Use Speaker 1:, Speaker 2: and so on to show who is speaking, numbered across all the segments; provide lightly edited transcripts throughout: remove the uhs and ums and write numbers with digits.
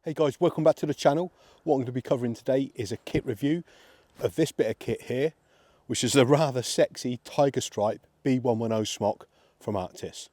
Speaker 1: Hey guys, welcome back to the channel. What I'm going to be covering today is a kit review of this bit of kit here, which is a rather sexy Tigerstripe B110 Smock from Arktis.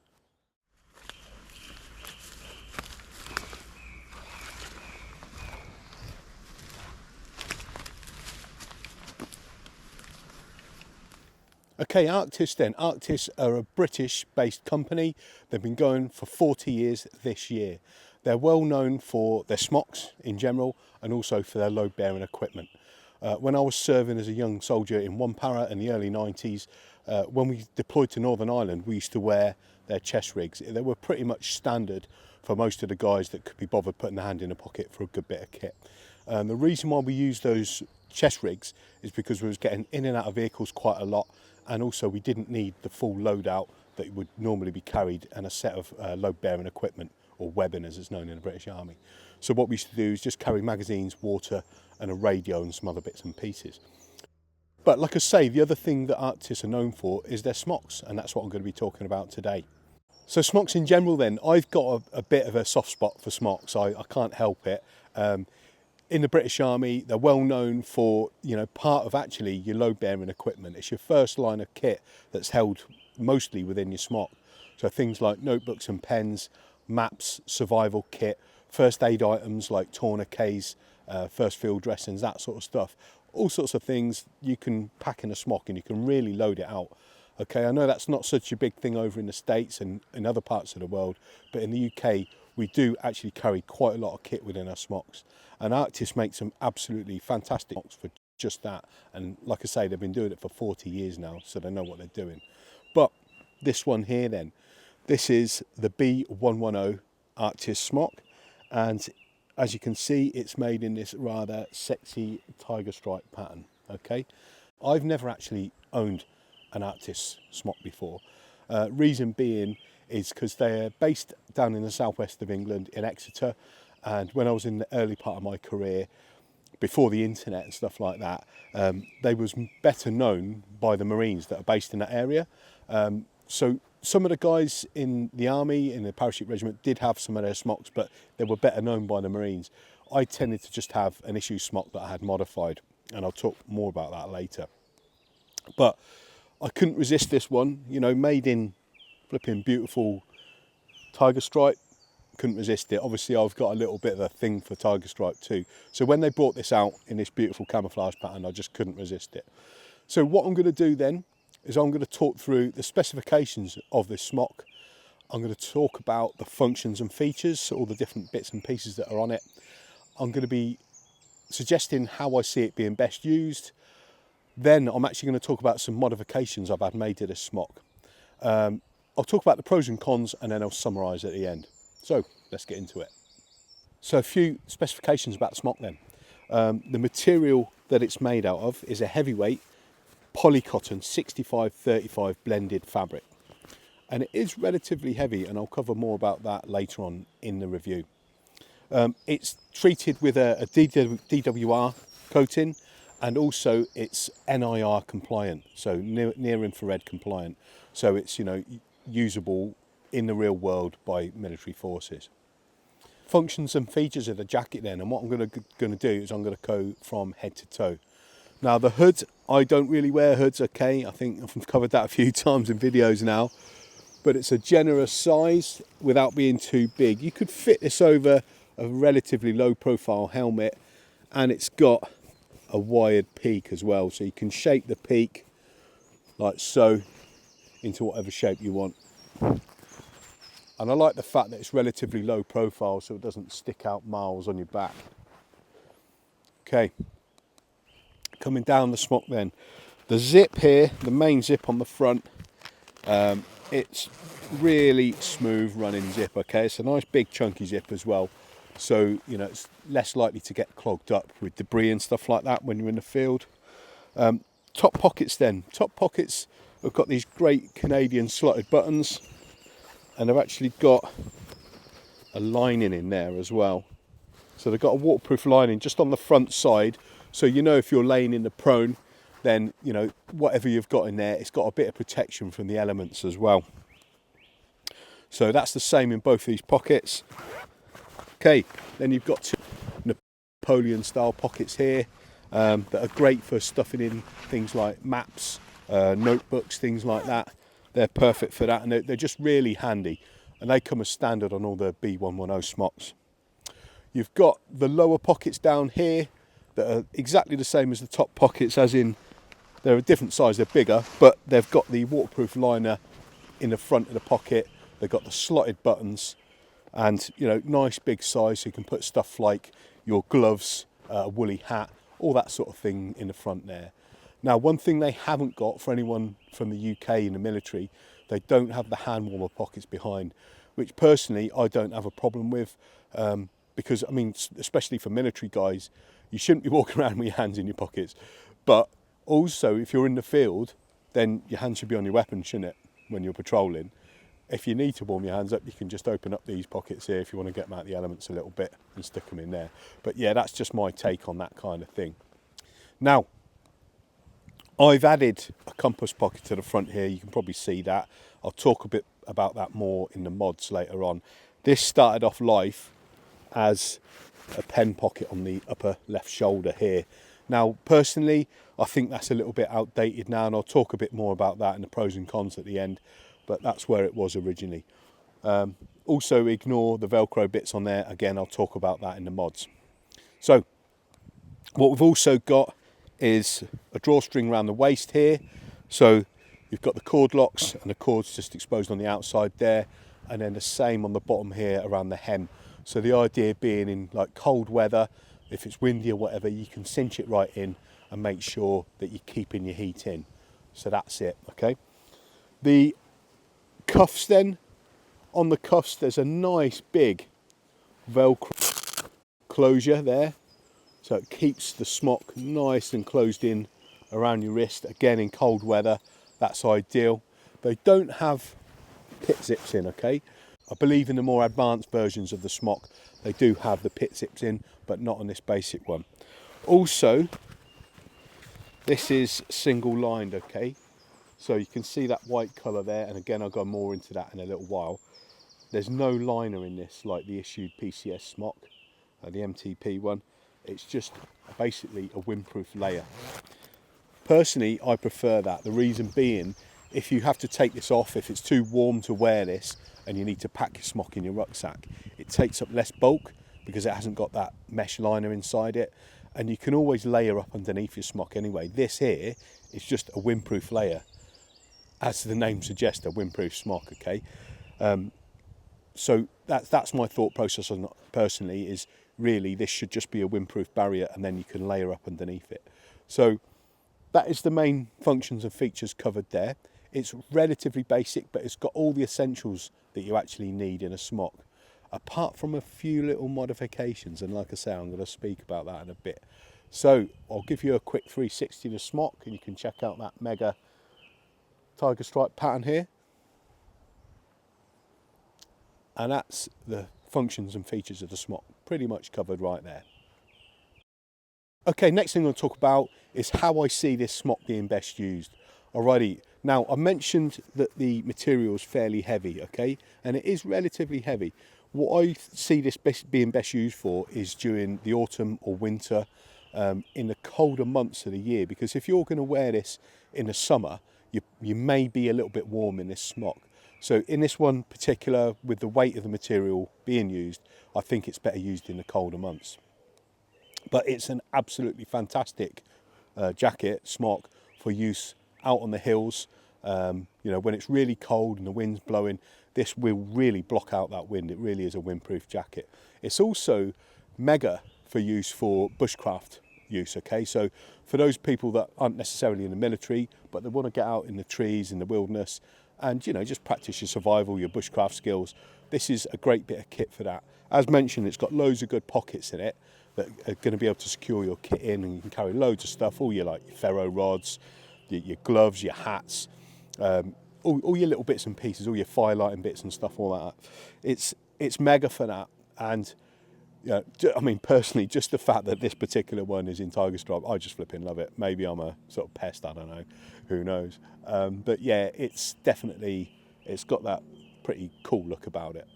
Speaker 1: Okay, Arktis then. Arktis are a British-based company. They've been going for 40 years this year. They're well known for their smocks in general and also for their load-bearing equipment. When I was serving as a young soldier in one para in the early 90s, when we deployed to Northern Ireland, we used to wear their chest rigs. They were pretty much standard for most of the guys that could be bothered putting their hand in a pocket for a good bit of kit. The reason why we used those chest rigs is because we was getting in and out of vehicles quite a lot, and also we didn't need the full loadout that would normally be carried and a set of load-bearing equipment, or webbing as it's known in the British Army. So what we used to do is just carry magazines, water and a radio and some other bits and pieces. But like I say, the other thing that Arktis are known for is their smocks, and that's what I'm going to be talking about today. So smocks in general then, I've got a bit of a soft spot for smocks, I can't help it. In the British Army, they're well known for, part of actually your load-bearing equipment. It's your first line of kit that's held mostly within your smock. So things like notebooks and pens, maps, survival kit, first aid items like tourniquets, first field dressings, that sort of stuff. All sorts of things you can pack in a smock and you can really load it out. Okay, I know that's not such a big thing over in the States and in other parts of the world, but in the UK, we do actually carry quite a lot of kit within our smocks. And Arktis makes some absolutely fantastic smocks for just that. And like I say, they've been doing it for 40 years now, so they know what they're doing. But this one here then, this is the B110 Arktis smock. And as you can see, it's made in this rather sexy Tigerstripe pattern, okay? I've never actually owned an Arktis smock before. Reason being is because they're based down in the southwest of England in Exeter, and when I was in the early part of my career, before the internet and stuff like that, they was better known by the Marines that are based in that area. So some of the guys in the army, in the parachute regiment, did have some of their smocks, but they were better known by the Marines. I tended to just have an issue smock that I had modified, and I'll talk more about that later. But I couldn't resist this one, made in flipping beautiful Tigerstripe. Couldn't resist it. Obviously I've got a little bit of a thing for Tigerstripe too. So when they brought this out in this beautiful camouflage pattern, I just couldn't resist it. So what I'm going to do then is I'm going to talk through the specifications of this smock. I'm going to talk about the functions and features, so all the different bits and pieces that are on it. I'm going to be suggesting how I see it being best used. Then I'm actually going to talk about some modifications I've had made to this smock. I'll talk about the pros and cons, and then I'll summarise at the end. So let's get into it. So a few specifications about the smock then. The material that it's made out of is a heavyweight polycotton 65-35 blended fabric. And it is relatively heavy, and I'll cover more about that later on in the review. It's treated with a DWR coating, and also it's NIR compliant, so near infrared compliant. So it's, usable in the real world by military forces. Functions and features of the jacket then, and what I'm going to do is I'm going to go from head to toe. Now the hood, I don't really wear hoods, okay? I think I've covered that a few times in videos now, but it's a generous size without being too big. You could fit this over a relatively low profile helmet, and it's got a wired peak as well, so you can shape the peak like so into whatever shape you want. And I like the fact that it's relatively low profile, so it doesn't stick out miles on your back. Okay, coming down the smock then. The zip here, the main zip on the front, it's really smooth running zip, okay? It's a nice big chunky zip as well. So, it's less likely to get clogged up with debris and stuff like that when you're in the field. Top pockets then. Top pockets have got these great Canadian slotted buttons, and they've actually got a lining in there as well. So they've got a waterproof lining just on the front side. So if you're laying in the prone, then whatever you've got in there, it's got a bit of protection from the elements as well. So that's the same in both these pockets. Okay, then you've got Napoleon style pockets here that are great for stuffing in things like maps, notebooks, things like that. They're perfect for that, and they're just really handy, and they come as standard on all the B110 Smocks. You've got the lower pockets down here that are exactly the same as the top pockets, as in they're a different size, they're bigger, but they've got the waterproof liner in the front of the pocket. They've got the slotted buttons, and nice big size, so you can put stuff like your gloves, a woolly hat, all that sort of thing in the front there. Now, one thing they haven't got for anyone from the UK in the military, they don't have the hand warmer pockets behind, which personally I don't have a problem with, because I mean, especially for military guys, you shouldn't be walking around with your hands in your pockets. But also, if you're in the field, then your hands should be on your weapon, shouldn't it, when you're patrolling? If you need to warm your hands up, you can just open up these pockets here if you want to get them out the elements a little bit and stick them in there. But yeah, that's just my take on that kind of thing. Now, I've added a compass pocket to the front here. You can probably see that. I'll talk a bit about that more in the mods later on. This started off life as a pen pocket on the upper left shoulder here. Now, personally, I think that's a little bit outdated now, and I'll talk a bit more about that in the pros and cons at the end, but that's where it was originally. Also, ignore the Velcro bits on there. Again, I'll talk about that in the mods. So, what we've also got is a drawstring around the waist here. So you've got the cord locks and the cords just exposed on the outside there, and then the same on the bottom here around the hem. So the idea being, in like cold weather, if it's windy or whatever, you can cinch it right in and make sure that you're keeping your heat in. So that's it, okay? The cuffs then, on the cuffs there's a nice big Velcro closure there. So it keeps the smock nice and closed in around your wrist. Again, in cold weather, that's ideal. They don't have pit zips in, okay? I believe in the more advanced versions of the smock, they do have the pit zips in, but not on this basic one. Also, this is single lined, okay? So you can see that white colour there, and again, I'll go more into that in a little while. There's no liner in this like the issued PCS smock, the MTP one. It's just basically a windproof layer. Personally, I prefer that. The reason being, if you have to take this off, if it's too warm to wear this and you need to pack your smock in your rucksack, it takes up less bulk because it hasn't got that mesh liner inside it, and you can always layer up underneath your smock anyway. This here is just a windproof layer, as the name suggests, a windproof smock, okay? So that's my thought process on it personally, is really this should just be a windproof barrier, and then you can layer up underneath it. So that is the main functions and features covered there. It's relatively basic, but it's got all the essentials that you actually need in a smock, apart from a few little modifications, and like I say, I'm going to speak about that in a bit. So I'll give you a quick 360 of the smock, and you can check out that mega Tigerstripe pattern here. And that's the functions and features of the smock, pretty much covered right there. Okay, next thing I'm going to talk about is how I see this smock being best used. Alrighty, now I mentioned that the material is fairly heavy, okay, and it is relatively heavy. What I see this being best used for is during the autumn or winter, in the colder months of the year, because if you're going to wear this in the summer, you may be a little bit warm in this smock. So in this one particular, with the weight of the material being used, I think it's better used in the colder months. But it's an absolutely fantastic jacket, smock, for use out on the hills. When it's really cold and the wind's blowing, this will really block out that wind. It really is a windproof jacket. It's also mega for use for bushcraft use, okay? So for those people that aren't necessarily in the military, but they want to get out in the trees, in the wilderness, and just practice your survival, your bushcraft skills, this is a great bit of kit for that. As mentioned, it's got loads of good pockets in it that are going to be able to secure your kit in, and you can carry loads of stuff, all your ferro rods, your gloves, your hats, all your little bits and pieces, all your fire lighting bits and stuff, all that. It's mega for that. And I mean, personally, just the fact that this particular one is in Tigerstripe, I just flipping love it. Maybe I'm a sort of pest, I don't know, who knows. But yeah, it's got that pretty cool look about it.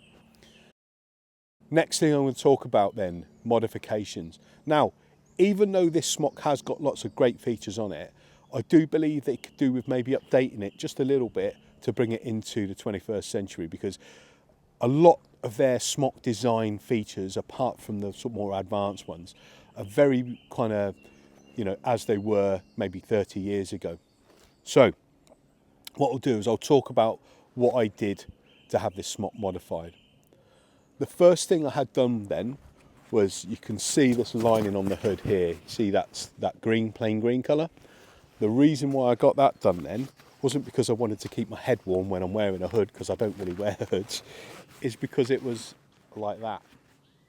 Speaker 1: Next thing I'm going to talk about then modifications. Now, even though this Smock has got lots of great features on it, I do believe they could do with maybe updating it just a little bit to bring it into the 21st century, because a lot of their Smock design features, apart from the sort of more advanced ones, are very kind of, you know, as they were maybe 30 years ago. So what I'll do is I'll talk about what I did to have this Smock modified. The first thing I had done then was, you can see this lining on the hood here. See, that's that green, plain green colour. The reason why I got that done then wasn't because I wanted to keep my head warm when I'm wearing a hood, because I don't really wear hoods, is because it was like that,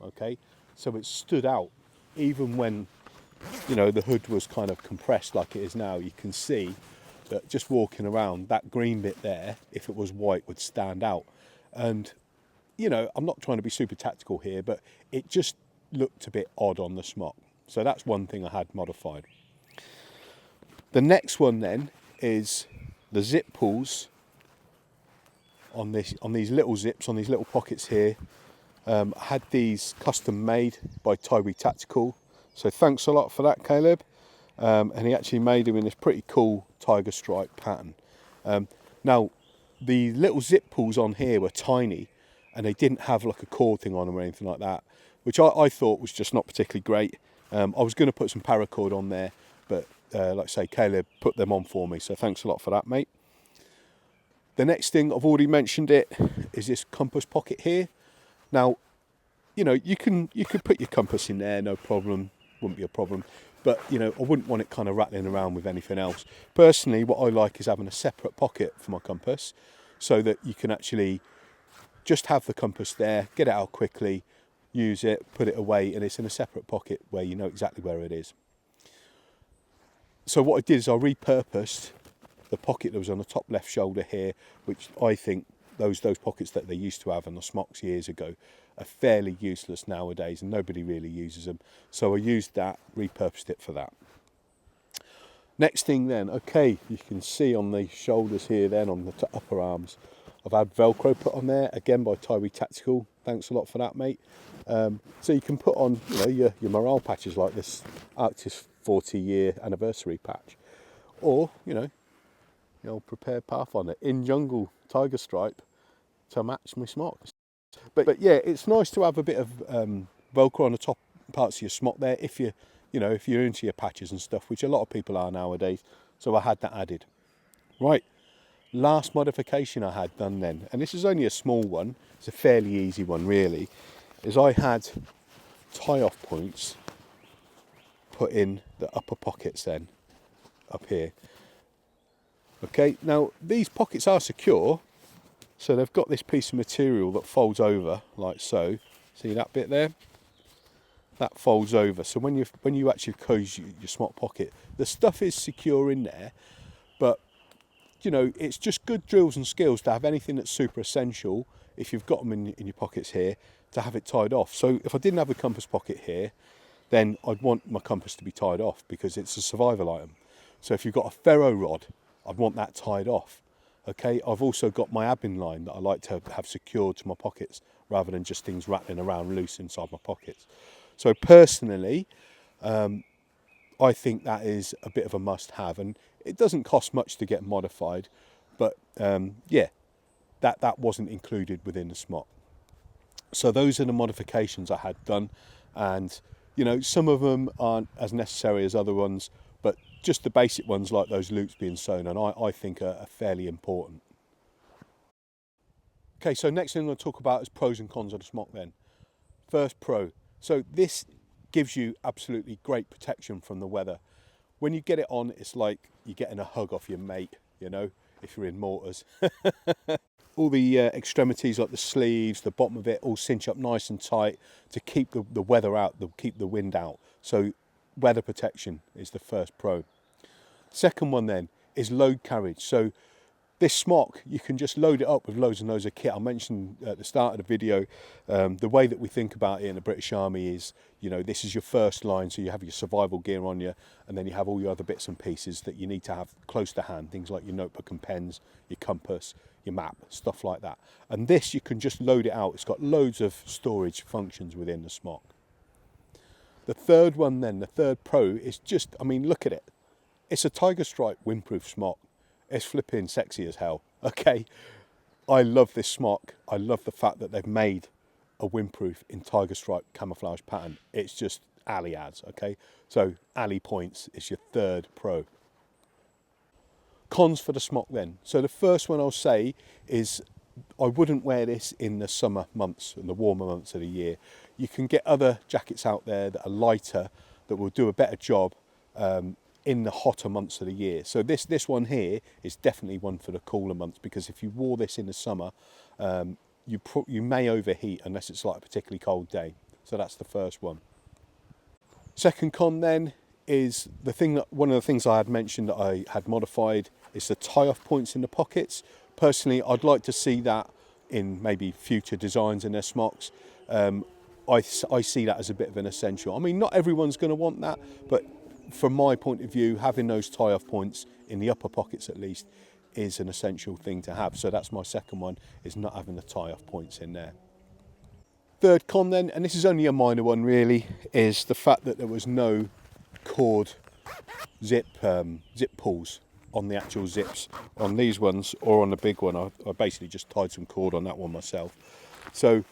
Speaker 1: okay? So it stood out. Even when, you know, the hood was kind of compressed like it is now, you can see that just walking around, that green bit there, if it was white, would stand out. And, you know, I'm not trying to be super tactical here, but it just looked a bit odd on the Smock. So that's one thing I had modified. The next one then is the zip pulls on these little zips, on these little pockets here. I had these custom made by Tigerstripe Tactical, so thanks a lot for that, Caleb. And he actually made them in this pretty cool Tigerstripe pattern. Now, the little zip pulls on here were tiny, and they didn't have like a cord thing on them or anything like that, which I thought was just not particularly great. I was going to put some paracord on there, but like I say, Caleb put them on for me, so thanks a lot for that, mate. The next thing, I've already mentioned it, is this compass pocket here. Now, you know, you could put your compass in there, no problem, wouldn't be a problem. But, you know, I wouldn't want it kind of rattling around with anything else. Personally, what I like is having a separate pocket for my compass, so that you can actually just have the compass there, get it out quickly, use it, put it away, and it's in a separate pocket where you know exactly where it is. So what I did is I repurposed the pocket that was on the top left shoulder here, which I think those pockets that they used to have on the Smocks years ago are fairly useless nowadays, and nobody really uses them. So I used that, repurposed it for that. Next thing then, okay, you can see on the shoulders here then, on the upper arms, I've had Velcro put on there, again by Tigerstripe Tactical. Thanks a lot for that, mate. So you can put on, you know, your morale patches like this Arktis 40-year anniversary patch, or, you know, the old prepared Pathfinder in jungle Tigerstripe to match my Smock. But yeah, it's nice to have a bit of Velcro on the top parts of your Smock there, if you're into your patches and stuff, which a lot of people are nowadays. So I had that added. Right, last modification I had done then, and this is only a small one, it's a fairly easy one really, is I had tie-off points put in the upper pockets then, up here. Okay, now these pockets are secure, so they've got this piece of material that folds over like so. See that bit there? That folds over. So when you actually close your Smock pocket, the stuff is secure in there, but you know, it's just good drills and skills to have anything that's super essential, if you've got them in your pockets here, to have it tied off. So if I didn't have a compass pocket here, then I'd want my compass to be tied off, because it's a survival item. So if you've got a ferro rod, I'd want that tied off. Okay, I've also got my abbing line that I like to have secured to my pockets, rather than just things rattling around loose inside my pockets. So personally, I think that is a bit of a must-have, and it doesn't cost much to get modified, but yeah, that wasn't included within the Smock. So those are the modifications I had done, and you know, some of them aren't as necessary as other ones, but just the basic ones like those loops being sewn on, I think are fairly important. Okay, so next thing I'm going to talk about is pros and cons of the Smock then. First pro, so this gives you absolutely great protection from the weather. When you get it on, it's like you're getting a hug off your mate, you know, if you're in mortars. All the extremities, like the sleeves, the bottom of it, all cinch up nice and tight to keep the weather out, keep the wind out. So weather protection is the first pro. Second one then is load carriage. So this Smock, you can just load it up with loads and loads of kit. I mentioned at the start of the video, the way that we think about it in the British Army is, you know, this is your first line, so you have your survival gear on you, and then you have all your other bits and pieces that you need to have close to hand, things like your notebook and pens, your compass, your map, stuff like that. And this, you can just load it out. It's got loads of storage functions within the Smock. The third one then, the third pro, is just, I mean, look at it. It's a Tigerstripe windproof smock. It's flipping sexy as hell, okay? I love this smock. I love the fact that they've made a windproof in Tigerstripe camouflage pattern. It's just alley ads, okay? So alley points is your third pro. Cons for the smock then. So the first one I'll say is I wouldn't wear this in the summer months and the warmer months of the year. You can get other jackets out there that are lighter that will do a better job in the hotter months of the year. So this one here is definitely one for the cooler months, because if you wore this in the summer, you may overheat unless it's like a particularly cold day. So that's the first one. Second con then is one of the things I had mentioned that I had modified is the tie-off points in the pockets. Personally, I'd like to see that in maybe future designs in their smocks. I see that as a bit of an essential. I mean, not everyone's going to want that, but from my point of view, having those tie-off points in the upper pockets at least is an essential thing to have. So that's my second one, is not having the tie-off points in there. Third con then, and this is only a minor one really, is the fact that there was no cord zip pulls on the actual zips on these ones, or on the big one. I basically just tied some cord on that one myself. So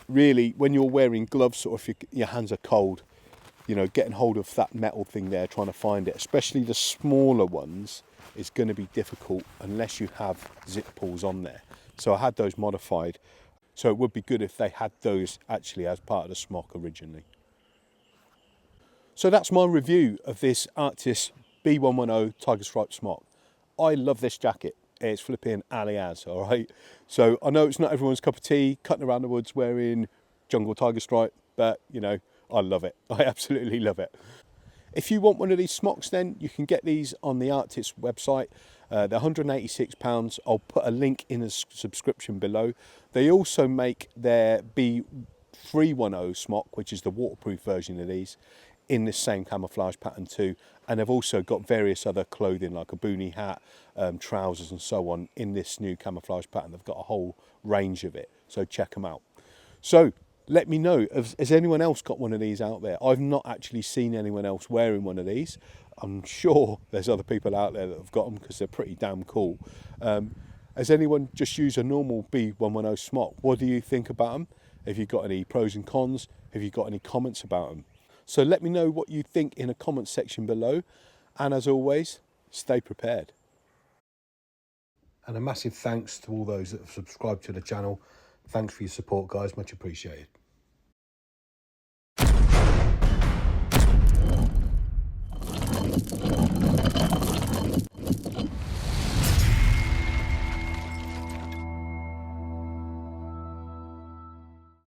Speaker 1: really, when you're wearing gloves, or if your hands are cold, you know, getting hold of that metal thing there, trying to find it, especially the smaller ones, is going to be difficult unless you have zip pulls on there. So I had those modified. So it would be good if they had those actually as part of the smock originally. So that's my review of this Arktis B110 Tigerstripe smock. I love this jacket. It's flipping alley-as, all right? So I know it's not everyone's cup of tea, cutting around the woods wearing jungle Tigerstripe, but, you know, I love it. I absolutely love it. If you want one of these smocks then, you can get these on the Arktis website. They're £186. I'll put a link in the subscription below. They also make their B310 smock, which is the waterproof version of these, in this same camouflage pattern too. And they've also got various other clothing like a boonie hat, trousers and so on in this new camouflage pattern. They've got a whole range of it, so check them out. So let me know, has anyone else got one of these out there? I've not actually seen anyone else wearing one of these. I'm sure there's other people out there that have got them because they're pretty damn cool. Has anyone just used a normal B110 smock? What do you think about them? Have you got any pros and cons? Have you got any comments about them? So let me know what you think in the comment section below. And as always, stay prepared. And a massive thanks to all those that have subscribed to the channel. Thanks for your support, guys. Much appreciated.